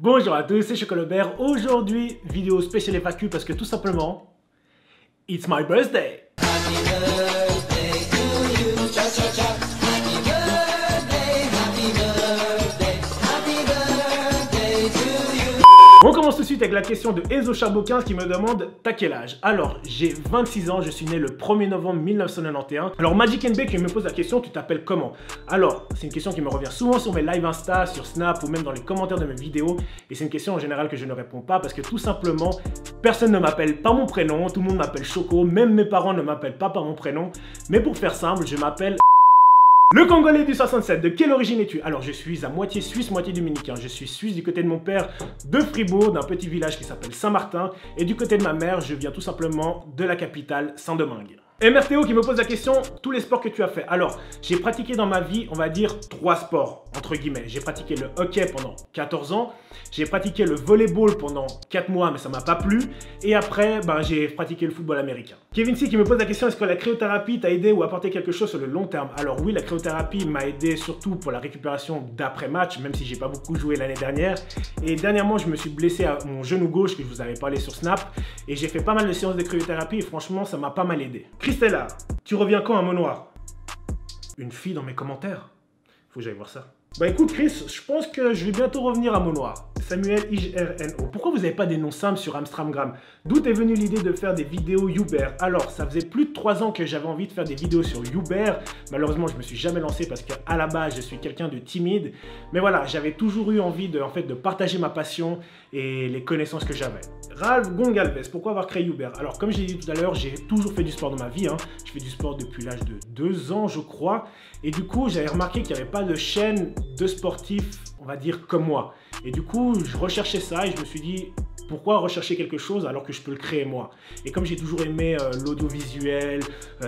Bonjour à tous, c'est Chocolobert. Aujourd'hui, vidéo spéciale FAQ parce que tout simplement, it's my birthday. Happy birthday to you. Cha cha cha. Happy birthday to you. On commence tout de suite avec la question de Ezo Charbot15 qui me demande t'as quel âge? Alors, j'ai 26 ans, je suis né le 1er novembre 1991. Alors, Magic NB qui me pose la question, tu t'appelles comment? Alors, c'est une question qui me revient souvent sur mes lives Insta, sur Snap ou même dans les commentaires de mes vidéos. Et c'est une question en général que je ne réponds pas parce que tout simplement, personne ne m'appelle par mon prénom, tout le monde m'appelle Choco, même mes parents ne m'appellent pas par mon prénom. Mais pour faire simple, je m'appelle... Le Congolais du 67, de quelle origine es-tu? Alors je suis à moitié suisse, moitié dominicain. Je suis suisse du côté de mon père de Fribourg, d'un petit village qui s'appelle Saint-Martin. Et du côté de ma mère, je viens tout simplement de la capitale Saint-Domingue. MRTO qui me pose la question, tous les sports que tu as fait. Alors, j'ai pratiqué dans ma vie, on va dire, 3 sports, entre guillemets. J'ai pratiqué le hockey pendant 14 ans. J'ai pratiqué le volleyball pendant 4 mois, mais ça m'a pas plu. Et après, j'ai pratiqué le football américain. Kevin C qui me pose la question, est-ce que la cryothérapie t'a aidé ou apporté quelque chose sur le long terme? Alors oui, la cryothérapie m'a aidé surtout pour la récupération d'après-match, même si j'ai pas beaucoup joué l'année dernière. Et dernièrement, je me suis blessé à mon genou gauche, que je vous avais parlé sur Snap. Et j'ai fait pas mal de séances de cryothérapie et franchement, ça m'a pas mal aidé. Christella, tu reviens quand à Monoir? Une fille dans mes commentaires? Faut que j'aille voir ça. Bah écoute Chris, je pense que je vais bientôt revenir à Monoir. Samuel IGRNO. Pourquoi vous n'avez pas des noms simples sur Amstramgram? D'où est venue l'idée de faire des vidéos Uber? Alors, ça faisait plus de 3 ans que j'avais envie de faire des vidéos sur Uber. Malheureusement, je me suis jamais lancé parce qu'à la base, je suis quelqu'un de timide. Mais voilà, j'avais toujours eu envie de partager ma passion et les connaissances que j'avais. Ralph Gongalves, pourquoi avoir créé Uber? Alors, comme j'ai dit tout à l'heure, j'ai toujours fait du sport dans ma vie. Je fais du sport depuis l'âge de 2 ans, je crois. Et du coup, j'avais remarqué qu'il n'y avait pas de chaîne de sportifs, on va dire, comme moi. Et du coup, je recherchais ça et je me suis dit, pourquoi rechercher quelque chose alors que je peux le créer moi? Et comme j'ai toujours aimé l'audiovisuel,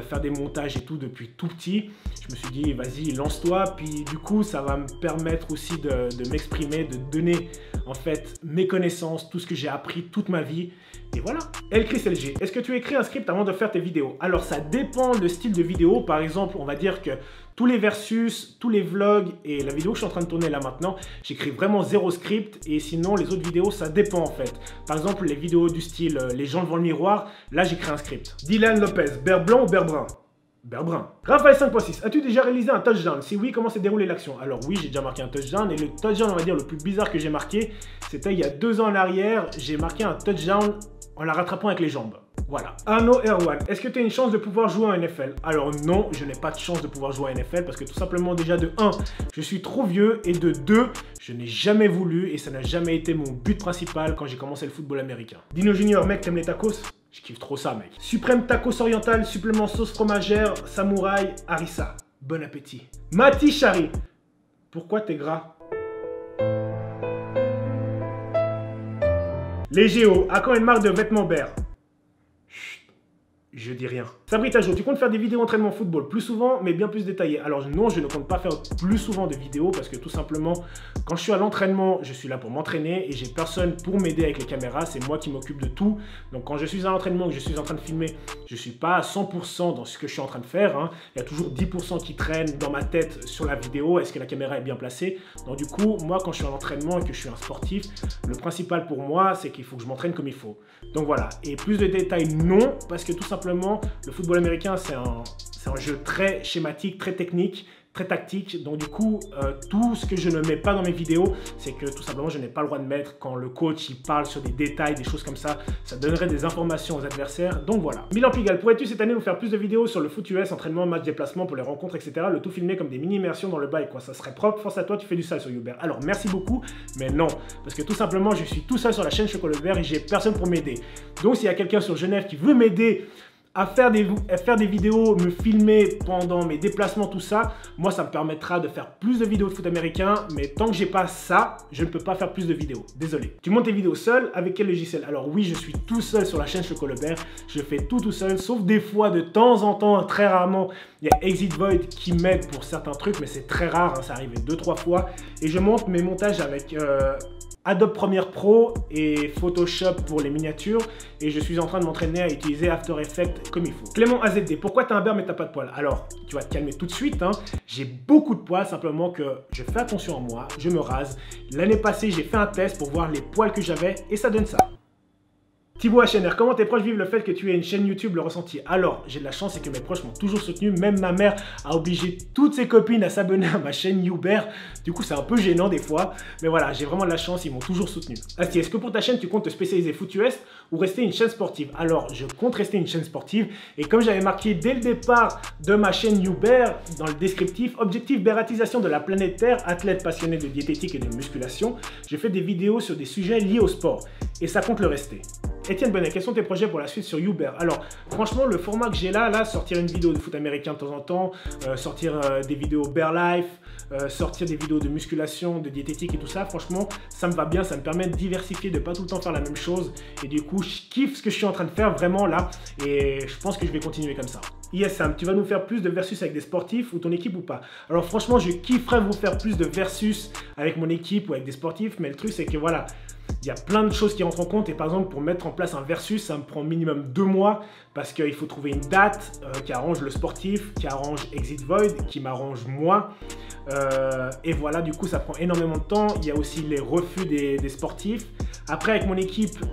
faire des montages et tout depuis tout petit, je me suis dit, vas-y, lance-toi. Puis du coup, ça va me permettre aussi de m'exprimer, de donner en fait mes connaissances, tout ce que j'ai appris toute ma vie. Et voilà. Elchris LG, est-ce que tu écris un script avant de faire tes vidéos? Alors ça dépend le style de vidéo. Par exemple, on va dire que tous les versus, tous les vlogs et la vidéo que je suis en train de tourner là maintenant, j'écris vraiment 0 script. Et sinon, les autres vidéos, ça dépend en fait. Par exemple, les vidéos du style les gens devant le miroir, là j'écris un script. Dylan Lopez, beurre blanc ou beurre brun? Beurre brun. Raphaël 5.6, as-tu déjà réalisé un touchdown? Si oui, comment s'est déroulée l'action? Alors oui, j'ai déjà marqué un touchdown et le touchdown, on va dire, le plus bizarre que j'ai marqué, c'était il y a 2 ans en arrière, j'ai marqué un touchdown en la rattrapant avec les jambes. Voilà. Arnaud Erwan, est-ce que tu as une chance de pouvoir jouer en NFL? Alors non, je n'ai pas de chance de pouvoir jouer en NFL parce que tout simplement déjà de 1, je suis trop vieux et de 2, je n'ai jamais voulu et ça n'a jamais été mon but principal quand j'ai commencé le football américain. Dino Junior, mec, t'aimes les tacos? Je kiffe trop ça, mec. Suprême tacos oriental, supplément sauce fromagère, samouraï, harissa. Bon appétit. Mati Chari, pourquoi t'es gras? Les Géos, à quand une marque de vêtements Bear? Je dis rien. Sabrita Jo, tu comptes faire des vidéos entraînement football plus souvent, mais bien plus détaillées? Alors non, je ne compte pas faire plus souvent de vidéos parce que tout simplement, quand je suis à l'entraînement, je suis là pour m'entraîner et j'ai personne pour m'aider avec les caméras. C'est moi qui m'occupe de tout. Donc quand je suis à l'entraînement, que je suis en train de filmer, je ne suis pas à 100% dans ce que je suis en train de faire. Il y a toujours 10% qui traînent dans ma tête sur la vidéo. Est-ce que la caméra est bien placée? Donc du coup, moi, quand je suis en entraînement et que je suis un sportif, le principal pour moi, c'est qu'il faut que je m'entraîne comme il faut. Donc voilà. Et plus de détails, non, parce que tout simplement, le football américain, c'est un jeu très schématique, très technique, très tactique. Donc du coup, tout ce que je ne mets pas dans mes vidéos, c'est que tout simplement, je n'ai pas le droit de mettre quand le coach il parle sur des détails, des choses comme ça. Ça donnerait des informations aux adversaires. Donc voilà. Milan Pigalle, pourrais-tu cette année nous faire plus de vidéos sur le foot US, entraînement, match, déplacement pour les rencontres, etc. Le tout filmé comme des mini-immersions dans le bail, quoi. Ça serait propre. Force à toi, tu fais du sale sur Uber. Alors merci beaucoup, mais non. Parce que tout simplement, je suis tout seul sur la chaîne Chocolobert et j'ai personne pour m'aider. Donc s'il y a quelqu'un sur Genève qui veut m'aider à faire des vidéos, me filmer pendant mes déplacements, tout ça, moi ça me permettra de faire plus de vidéos de foot américain, mais tant que j'ai pas ça, je ne peux pas faire plus de vidéos. Désolé. Tu montes tes vidéos seul avec quel logiciel? Alors oui, je suis tout seul sur la chaîne Chocolobert, je fais tout seul, sauf des fois, de temps en temps, très rarement, il y a Exit Void qui m'aide pour certains trucs, mais c'est très rare, ça arrive 2-3 fois, et je monte mes montages avec Adobe Premiere Pro et Photoshop pour les miniatures et je suis en train de m'entraîner à utiliser After Effects comme il faut. Clément AZD, pourquoi t'as un beurre mais t'as pas de poils? Alors, tu vas te calmer tout de suite, hein. J'ai beaucoup de poils, simplement que je fais attention à moi, je me rase. L'année passée, j'ai fait un test pour voir les poils que j'avais et ça donne ça. Thibaut HNR, comment tes proches vivent le fait que tu aies une chaîne YouTube, le ressenti? Alors, j'ai de la chance, c'est que mes proches m'ont toujours soutenu. Même ma mère a obligé toutes ses copines à s'abonner à ma chaîne Hubert. Du coup, c'est un peu gênant des fois. Mais voilà, j'ai vraiment de la chance, ils m'ont toujours soutenu. Asti, est-ce que pour ta chaîne, tu comptes te spécialiser foot US ou rester une chaîne sportive? Alors, je compte rester une chaîne sportive. Et comme j'avais marqué dès le départ de ma chaîne Hubert, dans le descriptif, objectif bératisation de la planète Terre, athlète passionné de diététique et de musculation, je fais des vidéos sur des sujets liés au sport. Et ça compte le rester. Etienne Bonnet, quels sont tes projets pour la suite sur Hubert? Alors, franchement, le format que j'ai là, sortir une vidéo de foot américain de temps en temps, sortir des vidéos Bear Life, sortir des vidéos de musculation, de diététique et tout ça, franchement, ça me va bien, ça me permet de diversifier, de pas tout le temps faire la même chose. Et du coup, je kiffe ce que je suis en train de faire vraiment là, et je pense que je vais continuer comme ça. Yes Sam, tu vas nous faire plus de versus avec des sportifs ou ton équipe ou pas? Alors franchement, je kifferais vous faire plus de versus avec mon équipe ou avec des sportifs, mais le truc c'est que voilà, il y a plein de choses qui rentrent en compte et par exemple pour mettre en place un versus, ça me prend minimum 2 mois parce qu'il faut trouver une date qui arrange le sportif, qui arrange Exit Void, qui m'arrange moi. Et voilà, du coup ça prend énormément de temps. Il y a aussi les refus des sportifs. Après avec mon équipe,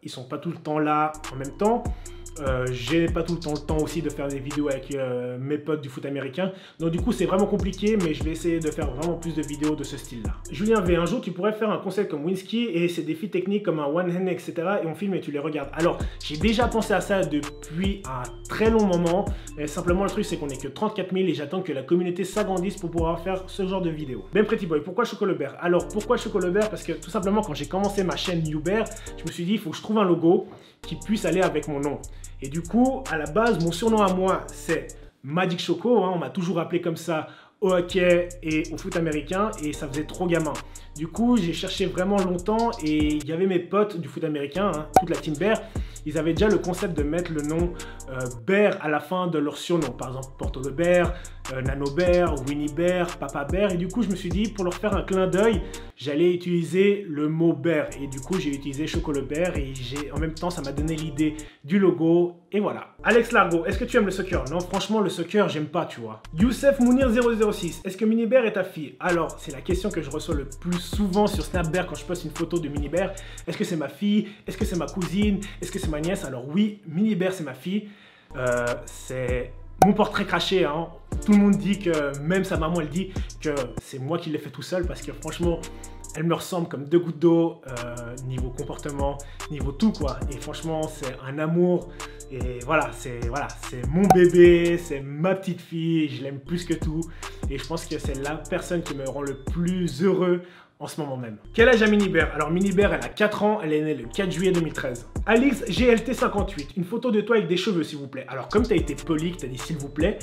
ils sont pas tout le temps là en même temps. J'ai pas tout le temps aussi de faire des vidéos avec mes potes du foot américain. Donc du coup c'est vraiment compliqué, mais je vais essayer de faire vraiment plus de vidéos de ce style là. Julien V, un jour tu pourrais faire un concept comme Winsky et ses défis techniques comme un one hand etc. et on filme et tu les regardes. Alors j'ai déjà pensé à ça depuis un très long moment, mais simplement le truc c'est qu'on est que 34 000 et j'attends que la communauté s'agrandisse pour pouvoir faire ce genre de vidéos. Ben Pretty Boy, pourquoi Chocolobert? Alors pourquoi Chocolobert? Parce que tout simplement quand j'ai commencé ma chaîne Hubert, je me suis dit il faut que je trouve un logo qui puisse aller avec mon nom. Et du coup, à la base, mon surnom à moi, c'est Magic Choco. Hein, on m'a toujours appelé comme ça au hockey et au foot américain et ça faisait trop gamin. Du coup, j'ai cherché vraiment longtemps et il y avait mes potes du foot américain, hein, toute la team Bear. Ils avaient déjà le concept de mettre le nom Bear à la fin de leur surnom. Par exemple, Porto le Bear, Nano Bear, Winnie Bear, Papa Bear. Et du coup, je me suis dit, pour leur faire un clin d'œil, j'allais utiliser le mot Bear. Et du coup, j'ai utilisé Chocolat Bear et en même temps, ça m'a donné l'idée du logo. Et voilà. Alex Largo, est-ce que tu aimes le soccer? Non, franchement, le soccer, j'aime pas, tu vois. Youssef Mounir 006, est-ce que Mini Bear est ta fille? Alors, c'est la question que je reçois le plus souvent sur Snapbear quand je poste une photo de Mini Bear. Est-ce que c'est ma fille? Est-ce que c'est ma cousine? Est-ce que c'est ma nièce? Alors oui, Mini Bear, c'est ma fille. C'est mon portrait craché, hein. Tout le monde dit que, même sa maman, elle dit que c'est moi qui l'ai fait tout seul parce que franchement, elle me ressemble comme 2 gouttes d'eau, niveau comportement, niveau tout quoi. Et franchement, c'est un amour. Et voilà, c'est mon bébé, c'est ma petite fille, je l'aime plus que tout. Et je pense que c'est la personne qui me rend le plus heureux en ce moment même. Quel âge a Mini Bear? Alors Mini Bear, elle a 4 ans, elle est née le 4 juillet 2013. Alix GLT58, une photo de toi avec des cheveux s'il vous plaît. Alors comme tu as été poli, que tu as dit s'il vous plaît,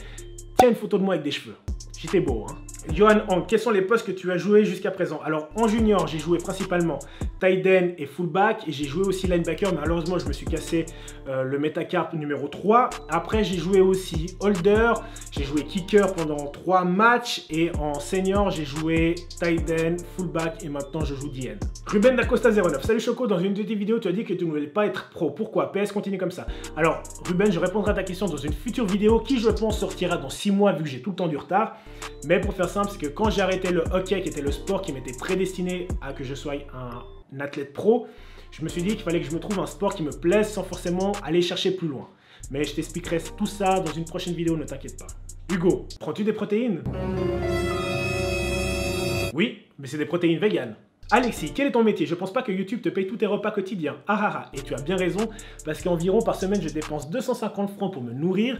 tiens une photo de moi avec des cheveux. J'étais beau, hein. Johan Hank, quels sont les postes que tu as joué jusqu'à présent? Alors en junior, j'ai joué principalement tight end et fullback et j'ai joué aussi linebacker. Malheureusement, je me suis cassé le métacarpe numéro 3. Après, j'ai joué aussi holder, j'ai joué kicker pendant 3 matchs et en senior, j'ai joué tight end, fullback et maintenant je joue DN. Ruben Dacosta 09, salut Choco, dans une de tes vidéos, tu as dit que tu ne voulais pas être pro. Pourquoi? PS, continue comme ça. Alors Ruben, je répondrai à ta question dans une future vidéo qui, je pense, sortira dans 6 mois vu que j'ai tout le temps du retard. Mais pour faire simple, c'est que quand j'ai arrêté le hockey, qui était le sport qui m'était prédestiné à que je sois un athlète pro, je me suis dit qu'il fallait que je me trouve un sport qui me plaise sans forcément aller chercher plus loin. Mais je t'expliquerai tout ça dans une prochaine vidéo, ne t'inquiète pas. Hugo, prends-tu des protéines? Oui, mais c'est des protéines véganes. Alexis, quel est ton métier? Je pense pas que YouTube te paye tous tes repas quotidiens. Ah ah ah, et tu as bien raison, parce qu'environ par semaine, je dépense 250 francs pour me nourrir.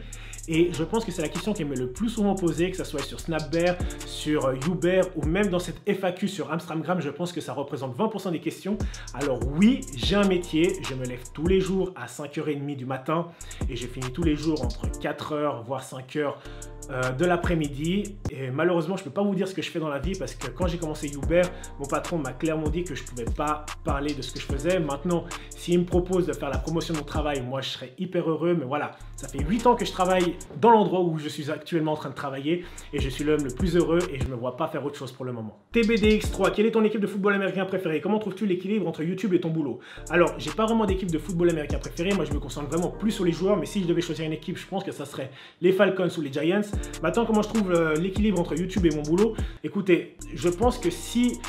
Et je pense que c'est la question qui m'est le plus souvent posée, que ce soit sur Snapbear, sur Hubert ou même dans cette FAQ sur Amstramgram, je pense que ça représente 20% des questions. Alors oui, j'ai un métier, je me lève tous les jours à 5h30 du matin et je finis tous les jours entre 4h voire 5h de l'après-midi et malheureusement je peux pas vous dire ce que je fais dans la vie parce que quand j'ai commencé Uber, mon patron m'a clairement dit que je pouvais pas parler de ce que je faisais. Maintenant, s'il me propose de faire la promotion de mon travail, moi je serais hyper heureux, mais voilà, ça fait 8 ans que je travaille dans l'endroit où je suis actuellement en train de travailler et je suis l'homme le plus heureux et je me vois pas faire autre chose pour le moment. TBDX3, quelle est ton équipe de football américain préférée? Comment trouves-tu l'équilibre entre YouTube et ton boulot? Alors, j'ai pas vraiment d'équipe de football américain préférée, moi je me concentre vraiment plus sur les joueurs, mais si je devais choisir une équipe, je pense que ça serait les Falcons ou les Giants. Maintenant, comment je trouve l'équilibre entre YouTube et mon boulot? Écoutez, je pense que si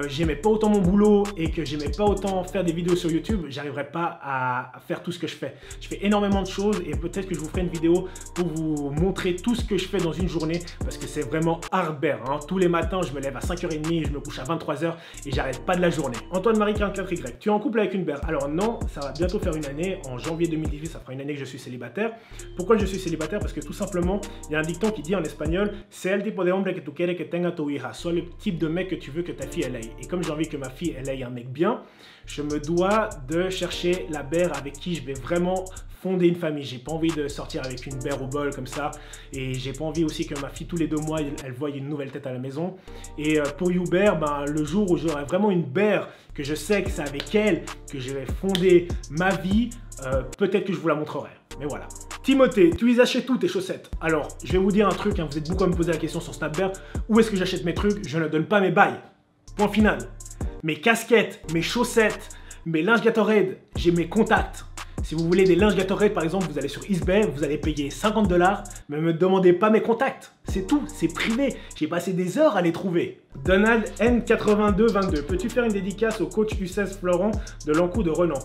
j'aimais pas autant mon boulot et que j'aimais pas autant faire des vidéos sur YouTube, j'arriverais pas à faire tout ce que je fais. Je fais énormément de choses et peut-être que je vous ferai une vidéo pour vous montrer tout ce que je fais dans une journée parce que c'est vraiment hardcore, hein. Tous les matins, je me lève à 5h30 et je me couche à 23h et j'arrête pas de la journée. Antoine-Marie 44Y, tu es en couple avec une berre? Alors non, ça va bientôt faire une année. En janvier 2018, ça fera une année que je suis célibataire. Pourquoi je suis célibataire? Parce que tout simplement, il y a un dicton qui dit en espagnol, c'est el tipo de hombre que tu quieres que tenga tu hija, soit le type de mec que tu veux que ta fille elle ait. Et comme j'ai envie que ma fille elle ait un mec bien, je me dois de chercher la berre avec qui je vais vraiment fonder une famille. J'ai pas envie de sortir avec une berre au bol comme ça et j'ai pas envie aussi que ma fille tous les 2 mois elle voie une nouvelle tête à la maison. Et pour Uber, ben, le jour où j'aurai vraiment une berre que je sais que c'est avec elle que je vais fonder ma vie, peut-être que je vous la montrerai. Mais voilà. Timothée, tu les achètes où tes chaussettes? Alors, je vais vous dire un truc, hein, vous êtes beaucoup à me poser la question sur Snapchat, où est-ce que j'achète mes trucs? Je ne donne pas mes bails. Point final. Mes casquettes, mes chaussettes, mes linges Gatorade, j'ai mes contacts. Si vous voulez des linges Gatorade, par exemple, vous allez sur eBay, vous allez payer 50 $, mais ne me demandez pas mes contacts. C'est tout, c'est privé. J'ai passé des heures à les trouver. Donald N8222, peux-tu faire une dédicace au coach U16 Florent de l'Ancou de Renan?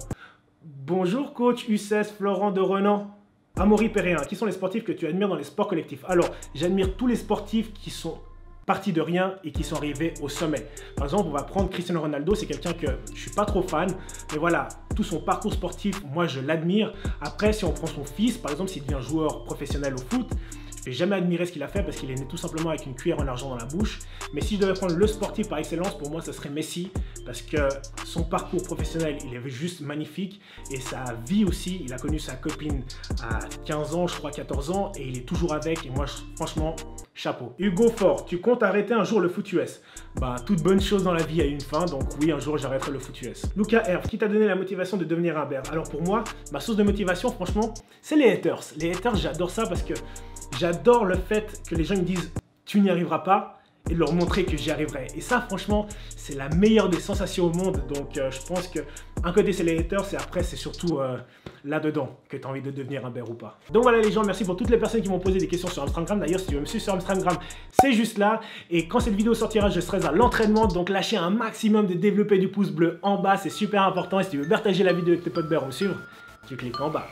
Bonjour coach U16 Florent de Renan. Amaury Perrin, qui sont les sportifs que tu admires dans les sports collectifs? Alors, j'admire tous les sportifs qui sont partis de rien et qui sont arrivés au sommet. Par exemple, on va prendre Cristiano Ronaldo, c'est quelqu'un que je suis pas trop fan, mais voilà, tout son parcours sportif, moi je l'admire. Après, si on prend son fils, par exemple, s'il devient joueur professionnel au foot, je vais jamais admirer ce qu'il a fait parce qu'il est né tout simplement avec une cuillère en argent dans la bouche. Mais si je devais prendre le sportif par excellence, pour moi, ça serait Messi parce que son parcours professionnel, il est juste magnifique et sa vie aussi. Il a connu sa copine à 15 ans, je crois 14 ans et il est toujours avec. Et moi, franchement, chapeau. Hugo Fort, tu comptes arrêter un jour le foot US? Bah, toute bonne chose dans la vie a une fin, donc oui, un jour j'arrêterai le foot US. Lucas Herve, qui t'a donné la motivation de devenir un bear? Alors pour moi, ma source de motivation, franchement, c'est les haters. Les haters, j'adore ça parce que j'adore le fait que les gens me disent tu n'y arriveras pas et de leur montrer que j'y arriverai. Et ça, franchement, c'est la meilleure des sensations au monde. Donc, je pense que un côté, c'est les haters et après, c'est surtout là-dedans que tu as envie de devenir un bear ou pas. Donc voilà les gens, merci pour toutes les personnes qui m'ont posé des questions sur Instagram. D'ailleurs, si tu veux me suivre sur Instagram, c'est juste là. Et quand cette vidéo sortira, je serai à l'entraînement. Donc, lâchez un maximum de développer du pouce bleu en bas. C'est super important. Et si tu veux partager la vidéo avec tes potes bears ou me suivre, tu cliques en bas.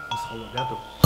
On se revoit bientôt.